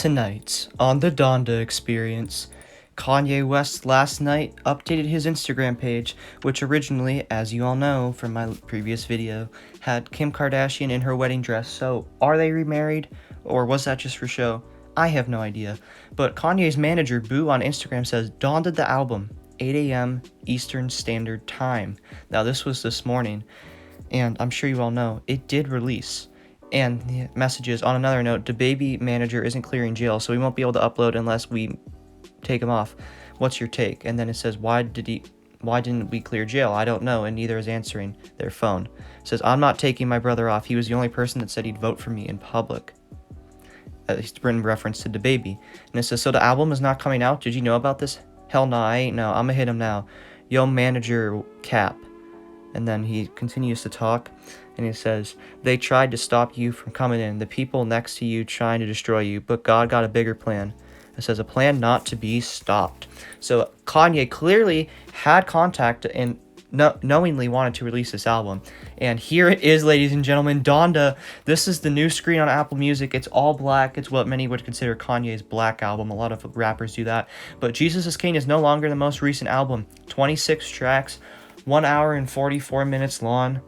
Tonight, on the Donda Experience, Kanye West last night updated his Instagram page, which originally, as you all know from my previous video, had Kim Kardashian in her wedding dress. So, are they remarried, or was that just for show? I have no idea. But Kanye's manager, Boo, on Instagram says, Donda the album, 8 a.m. Eastern Standard Time. Now, this was this morning, and I'm sure you all know, it did release. And the messages, on another note, the baby manager isn't clearing jail, so we won't be able to upload unless we take him off. What's your take? And then it says, why didn't we clear jail? I don't know, and neither is answering their phone. It says, I'm not taking my brother off. He was the only person that said he'd vote for me in public. It's written reference to the baby. And it says, so the album is not coming out? Did you know about this? Hell no, I ain't know. I'ma hit him now. Yo, manager Cap. And then he continues to talk, and he says, they tried to stop you from coming in, the people next to you trying to destroy you, but God got a bigger plan. It says, a plan not to be stopped. So Kanye clearly had contact and knowingly wanted to release this album. And here it is, ladies and gentlemen, Donda. This is the new screen on Apple Music. It's all black. It's what many would consider Kanye's black album. A lot of rappers do that. But Jesus is King is no longer the most recent album. 26 tracks. 1 hour and 44 minutes long,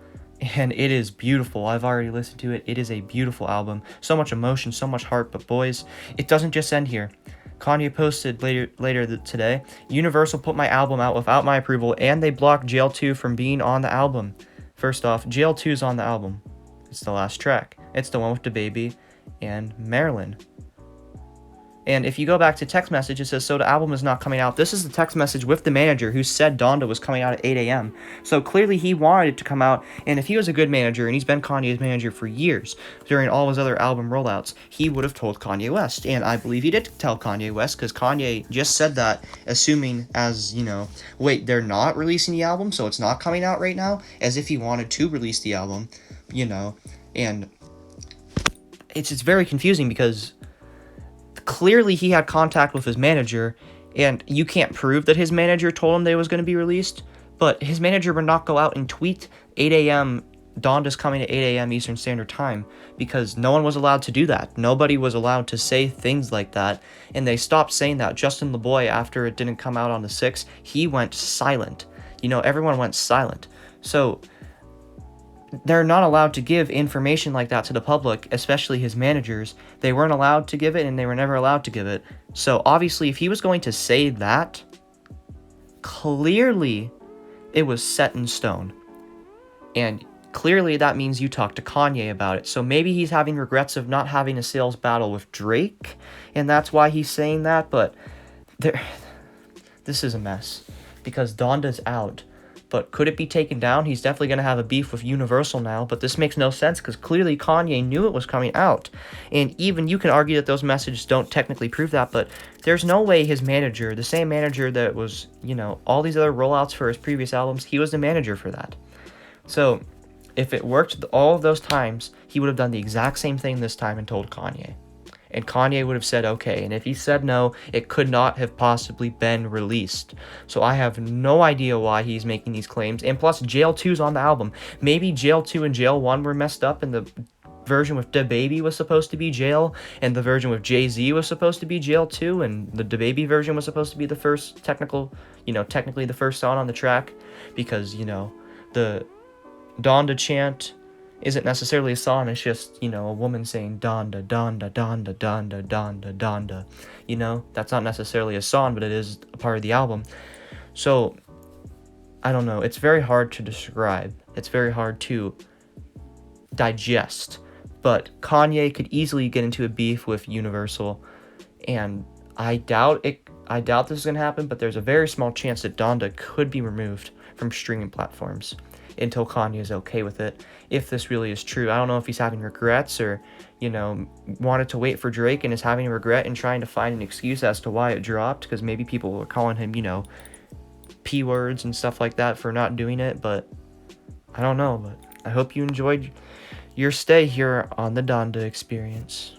and it is beautiful. I've already listened to it. It is a beautiful album. So much emotion, so much heart, but boys, it doesn't just end here. Kanye posted later today, Universal put my album out without my approval, and they blocked Jail 2 from being on the album. First off, Jail 2 is on the album. It's the last track. It's the one with DaBaby and Marilyn. And if you go back to text message, it says, so the album is not coming out. This is the text message with the manager who said Donda was coming out at 8 a.m. So clearly he wanted it to come out. And if he was a good manager, and he's been Kanye's manager for years, during all his other album rollouts, he would have told Kanye West. And I believe he did tell Kanye West, because Kanye just said that, assuming as, wait, they're not releasing the album, so it's not coming out right now? As if he wanted to release the album, And it's very confusing because clearly he had contact with his manager, and you can't prove that his manager told him they was going to be released, but his manager would not go out and tweet 8 a.m. Donda's coming at 8 a.m. Eastern Standard Time, because no one was allowed to do that. Nobody was allowed to say things like that, and they stopped saying that. Justin LeBoy, after it didn't come out on the 6th, he went silent. Everyone went silent. So they're not allowed to give information like that to the public, especially his managers. They weren't allowed to give it, and they were never allowed to give it. So obviously, if he was going to say that, clearly it was set in stone. And clearly that means you talked to Kanye about it. So maybe he's having regrets of not having a sales battle with Drake, and that's why he's saying that. But this is a mess, because Donda's out. But could it be taken down? He's definitely going to have a beef with Universal now, but this makes no sense because clearly Kanye knew it was coming out. And even you can argue that those messages don't technically prove that, but there's no way his manager, the same manager that was, all these other rollouts for his previous albums, he was the manager for that. So if it worked all of those times, he would have done the exact same thing this time and told Kanye. And Kanye would have said okay. And if he said no, it could not have possibly been released. So I have no idea why he's making these claims. And plus, Jail 2's on the album. Maybe Jail 2 and Jail 1 were messed up, and the version with DaBaby was supposed to be Jail, and the version with Jay-Z was supposed to be Jail 2, and the DaBaby version was supposed to be the first technically the first song on the track, because, the Donda chant isn't necessarily a song, it's just, a woman saying Donda, Donda, Donda, Donda, Donda, Donda. That's not necessarily a song, but it is a part of the album. So, I don't know, it's very hard to describe. It's very hard to digest. But Kanye could easily get into a beef with Universal, and I doubt this is going to happen, but there's a very small chance that Donda could be removed from streaming platforms until Kanye is okay with it, if this really is true. I don't know if he's having regrets or, wanted to wait for Drake and is having a regret and trying to find an excuse as to why it dropped, because maybe people were calling him, P words and stuff like that for not doing it, but I don't know. But I hope you enjoyed your stay here on the Donda Experience.